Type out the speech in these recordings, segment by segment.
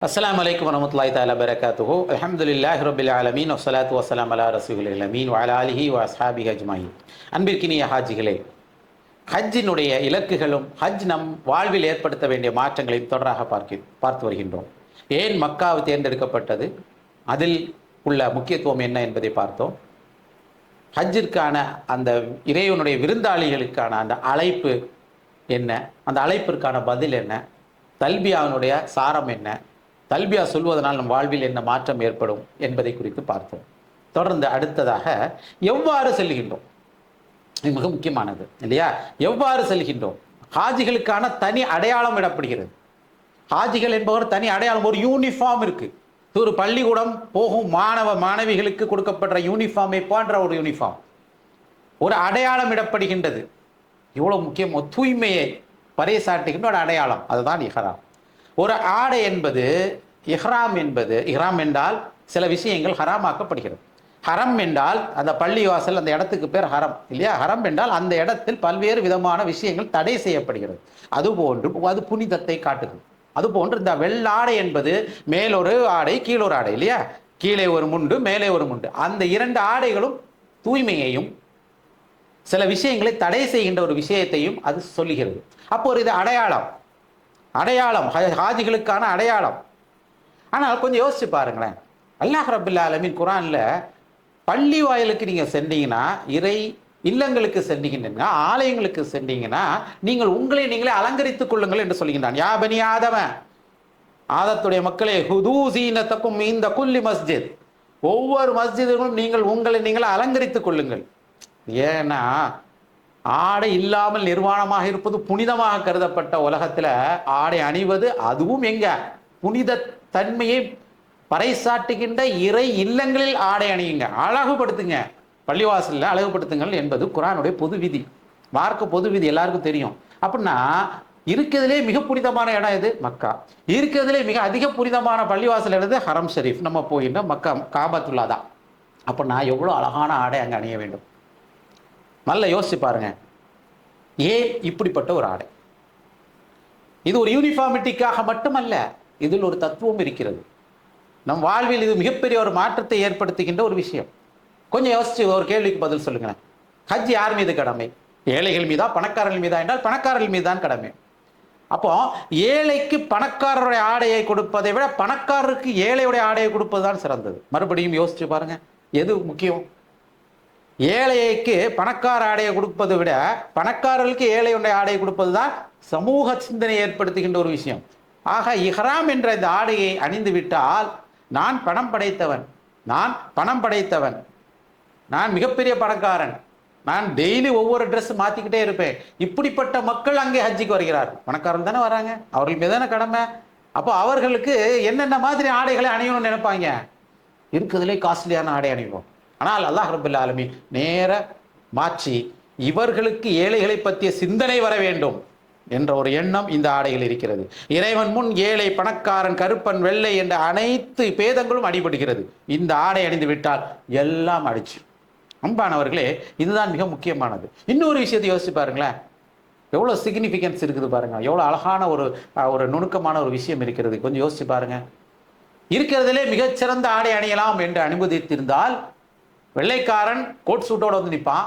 அஸ்ஸலாமு அலைக்கும் வரஹ்மத்துல்லாஹி தஆலா பரகாத்துஹு. அல்ஹம்துலில்லாஹி ரப்பில் ஆலமீன் வஸ்ஸலாத்து வஸ்ஸலாமு அலா ரசூலில் அமீன் வ அலா ஆலிஹி வ அஸ்ஹாபிஹி அஜ்மஈன். அன்பிற்கினிய ஹாஜிகளே, ஹஜ்ஜினுடைய இலக்குகளும் ஹஜ் நம் வாழ்வில் ஏற்படுத்த வேண்டிய மாற்றங்களையும் தொடராக பார்த்து வருகின்றோம். ஏன் மக்காவு தேர்ந்தெடுக்கப்பட்டது, அதில் உள்ள முக்கியத்துவம் என்ன என்பதை பார்த்தோம். ஹஜ்ஜிற்கான அந்த இறைவனுடைய விருந்தாளிகளுக்கான அந்த அழைப்பு என்ன, அந்த அழைப்பிற்கான பதில் என்ன, தல்பியாவினுடைய சாரம் என்ன, தல்பியா சொல்வதனால் நம் வாழ்வில் என்ன மாற்றம் ஏற்படும் என்பதை குறித்து பார்த்தோம். தொடர்ந்து அடுத்ததாக எவ்வாறு செல்கின்றோம், இது மிக முக்கியமானது இல்லையா? எவ்வாறு செல்கின்றோம்? ஹாஜிகளுக்கான தனி அடையாளம் விடப்படுகிறது. ஹாஜிகள் என்பவர் தனி அடையாளம், ஒரு யூனிஃபார்ம் இருக்கு. ஒரு பள்ளிக்கூடம் போகும் மாணவ மாணவிகளுக்கு கொடுக்கப்படுற யூனிஃபார்மை போன்ற ஒரு யூனிஃபார்ம், ஒரு அடையாளம் இடப்படுகின்றது. இவ்வளவு முக்கியம். தூய்மையை பறைசாட்டுகின்ற ஒரு அடையாளம், அதுதான் இஹ்ராம். ஒரு ஆடை என்பது, இஹ்ராம் என்பது, இஹ்ராம் என்றால் சில விஷயங்கள் ஹராமாக்கப்படுகிறது. ஹரம் என்றால் அந்த பள்ளி வாசல், அந்த இடத்துக்கு பேர் ஹரம் இல்லையா? ஹரம் என்றால் அந்த இடத்தில் பல்வேறு விதமான விஷயங்கள் தடை செய்யப்படுகிறது. அதுபோன்று அது புனிதத்தை காட்டுகிறது. அதுபோன்று இந்த வெள்ளாடை என்பது மேலொரு ஆடை கீழொரு ஆடை இல்லையா? கீழே ஒரு முண்டு மேலே ஒரு முண்டு, அந்த இரண்டு ஆடைகளும் தூய்மையையும் சில விஷயங்களை தடை செய்கின்ற ஒரு விஷயத்தையும் அது சொல்லுகிறது. அப்போ ஒரு இது அடையாளம், அடையாளம் ஹாஜிகளுக்கான அடையாளம். ஆனால் கொஞ்சம் யோசிச்சு பாருங்களேன், அல்லாஹ் ரப்பல் ஆலமீன் குர்ஆன்ல பள்ளி வாயிலுக்கு நீங்க சென்றீங்கன்னா, இறை இல்லங்களுக்கு சென்றீங்கன்னா, ஆலயங்களுக்கு சென்றீங்கன்னா, நீங்கள் உங்களை நீங்களே அலங்கரித்துக் கொள்ளுங்கள் என்று சொல்கின்றான். யா பனி ஆதம, ஆதத்துடைய மக்களே, ஹுதூ ஸீனத்தக்கும் இந்த குல்லி மஸ்ஜித், ஒவ்வொரு மஸ்ஜிதிலும் நீங்கள் உங்களை நீங்கள் அலங்கரித்துக் கொள்ளுங்கள். ஏன்னா ஆடை இல்லாமல் நிர்வாணமாக இருப்பது புனிதமாக கருதப்பட்ட உலகத்துல ஆடை அணிவது, அதுவும் எங்க புனித தன்மையை பறைசாட்டுகின்ற இறை இல்லங்களில் ஆடை அணியுங்க, அழகுபடுத்துங்க, பள்ளிவாசல்ல அழகுபடுத்துங்கள் என்பது குர்ஆனுடைய பொது விதி, மார்க்க பொது விதி, எல்லாருக்கும் தெரியும். அப்படின்னா இருக்கிறதுலே மிக புனிதமான இடம் எது? மக்கா. இருக்கிறதுலே மிக அதிக புனிதமான பள்ளிவாசல் எது? ஹரம் ஷரீஃப், நம்ம போகின்ற மக்கா காபத்துல்லா தான். அப்படின்னா எவ்வளவு அழகான ஆடை அங்கே அணிய வேண்டும். நல்லா யோசிச்சு பாருங்க, ஏன் இப்படிப்பட்ட ஒரு ஆடை? இது ஒரு யூனிஃபார்மிட்டிக்காக மட்டுமல்ல, இதில் ஒரு தத்துவம் இருக்கிறது. நம் வாழ்வில் இது மிகப்பெரிய ஒரு மாற்றத்தை ஏற்படுத்துகின்ற ஒரு விஷயம். கொஞ்சம் யோசிச்சு ஒரு கேள்விக்கு பதில் சொல்லுங்க. ஹஜ் யார் மீது கடமை? ஏழைகள் மீதா பணக்காரர்கள் மீதா என்றால் பணக்காரர்கள் மீது தான் கடமை. அப்போ ஏழைக்கு பணக்காரருடைய ஆடையை கொடுப்பதை விட பணக்காரருக்கு ஏழையுடைய ஆடையை கொடுப்பதுதான் சிறந்தது. மறுபடியும் யோசிச்சு பாருங்க, எது முக்கியம்? ஏழைக்கு பணக்கார ஆடையை கொடுப்பதை விட பணக்காரர்களுக்கு ஏழையுடைய ஆடையை கொடுப்பது தான் சமூக சிந்தனை ஏற்படுத்துகின்ற ஒரு விஷயம். ஆக இஹ்ராம் என்ற இந்த ஆடையை அணிந்து விட்டால், நான் பணம் படைத்தவன், நான் பணம் படைத்தவன், நான் மிகப்பெரிய பணக்காரன், நான் டெய்லி ஒவ்வொரு ட்ரெஸ் மாத்திக்கிட்டே இருப்பேன், இப்படிப்பட்ட மக்கள் அங்கே ஹஜ்ஜிக்கு வருகிறார்கள். பணக்காரர்கள் தானே வராங்க, அவர்கள் மீதான கடமை. அப்போ அவர்களுக்கு என்னென்ன மாதிரி ஆடைகளை அணியணும்னு நினைப்பாங்க? இருக்கிறதுலே காஸ்ட்லியான ஆடை அணிவோம். ஆனால் அல்லாஹ் ரப்பல் ஆலமீன் நேர மாற்றி, இவர்களுக்கு ஏழைகளை பற்றிய சிந்தனை வர வேண்டும் என்ற ஒரு எண்ணம் இந்த ஆடையில் இருக்கிறது. இறைவன் முன் ஏழை பணக்காரன் கருப்பன் வெள்ளை என்ற அனைத்து பேதங்களும் அடிபடுகிறது. இந்த ஆடை அணிந்து விட்டால் எல்லாம் அடிச்சு. அன்பானவர்களே, இதுதான் மிக முக்கியமானது. இன்னொரு விஷயத்தை யோசிச்சு பாருங்களேன், எவ்வளோ சிக்னிஃபிகன்ஸ் இருக்குது பாருங்க, எவ்வளோ அழகான ஒரு நுணுக்கமான ஒரு விஷயம் இருக்கிறது. கொஞ்சம் யோசிச்சு பாருங்க. இருக்கிறதுலே மிகச்சிறந்த ஆடை அணியலாம் என்று அனுமதித்திருந்தால், வெள்ளைக்காரன் கோட் சூட்டோட வந்து நிற்பான்.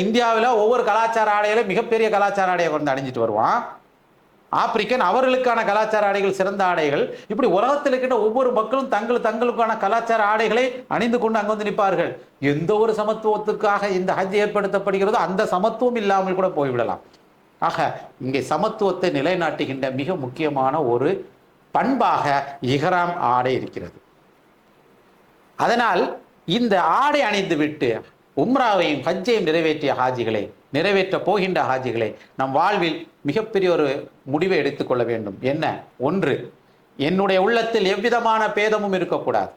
இந்தியாவில் ஒவ்வொரு கலாச்சார ஆடையில மிகப்பெரிய கலாச்சார ஆடையை வந்து அணிஞ்சிட்டு வருவான். ஆப்பிரிக்கன் அவர்களுக்கான கலாச்சார ஆடைகள் சிறந்த ஆடைகள். இப்படி உலகத்தில் இருக்கின்ற ஒவ்வொரு மக்களும் தங்களுக்கான கலாச்சார ஆடைகளை அணிந்து கொண்டு அங்கு வந்து நிற்பார்கள். எந்த ஒரு சமத்துவத்துக்காக இந்த ஹஜ் ஏற்படுத்தப்படுகிறதோ அந்த சமத்துவம் இல்லாமல் கூட போய்விடலாம். ஆக இங்கே சமத்துவத்தை நிலைநாட்டுகின்ற மிக முக்கியமான ஒரு பண்பாக இஹ்ராம் ஆடை இருக்கிறது. அதனால் இந்த ஆடை அணிந்து விட்டு உம்ராவையும் ஹஜ்ஜையும் நிறைவேற்றிய ஹாஜிகளை, நிறைவேற்ற போகின்ற ஹாஜிகளை, நம் வாழ்வில் மிகப்பெரிய ஒரு முடிவை எடுத்துக்கொள்ள வேண்டும். என்ன? ஒன்று, என்னுடைய உள்ளத்தில் எவ்விதமான பேதமும் இருக்கக்கூடாது,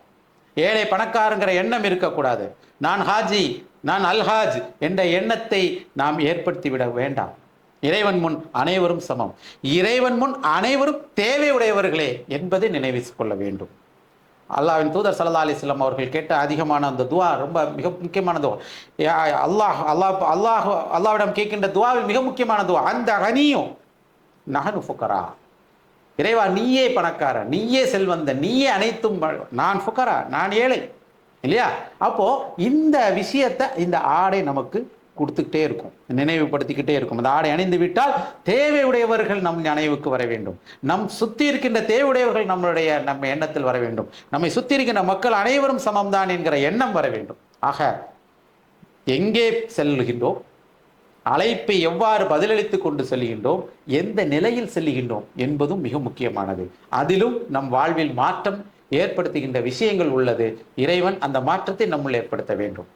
ஏழை பணக்காரங்கிற எண்ணம் இருக்கக்கூடாது. நான் ஹாஜி, நான் அல்ஹாஜ் என்ற எண்ணத்தை நாம் ஏற்படுத்திவிட வேண்டாம். இறைவன் முன் அனைவரும் சமம், இறைவன் முன் அனைவரும் தேவையுடையவர்களே என்பதை நினைவு கொள்ள வேண்டும். அல்லாஹ்வின் தூதர் ஸல்லல்லாஹு அலைஹி வஸல்லம் அவர்கள் கேட்ட அதிகமான அந்த துவா ரொம்ப மிக முக்கியமான துவா. அல்லாஹ்விடம் கேட்கின்ற துவாவில் மிக முக்கியமான துவா, அந்த கனியும் நஹனு ஃபுகரா, இறைவா நீயே பணக்காரன், நீயே செல்வந்தன், நீயே அனைத்தும், நான் ஃபுகரா, நான் ஏழை இல்லையா? அப்போ இந்த விஷயத்தை இந்த ஆடை நமக்கு கொடுத்துக்கிட்டே இருக்கும், நினைவுபடுத்திக்கிட்டே இருக்கும். அந்த ஆடை அணிந்து விட்டால் தேவையுடையவர்கள் நம் நினைவுக்கு வர வேண்டும், நம் சுத்தி இருக்கின்ற தேவையுடையவர்கள் நம்ம எண்ணத்தில் வர வேண்டும், நம்மை சுத்தி இருக்கின்ற மக்கள் அனைவரும் சமம்தான் என்கிற எண்ணம் வர வேண்டும். ஆக எங்கே செல்கின்றோம், அழைப்பை எவ்வாறு பதிலளித்துக் கொண்டு செல்கின்றோம், எந்த நிலையில் செல்கின்றோம் என்பதும் மிக முக்கியமானது. அதிலும் நம் வாழ்வில் மாற்றம் ஏற்படுத்துகின்ற விஷயங்கள் உள்ளது. இறைவன் அந்த மாற்றத்தை நம்முள் ஏற்படுத்த வேண்டும்.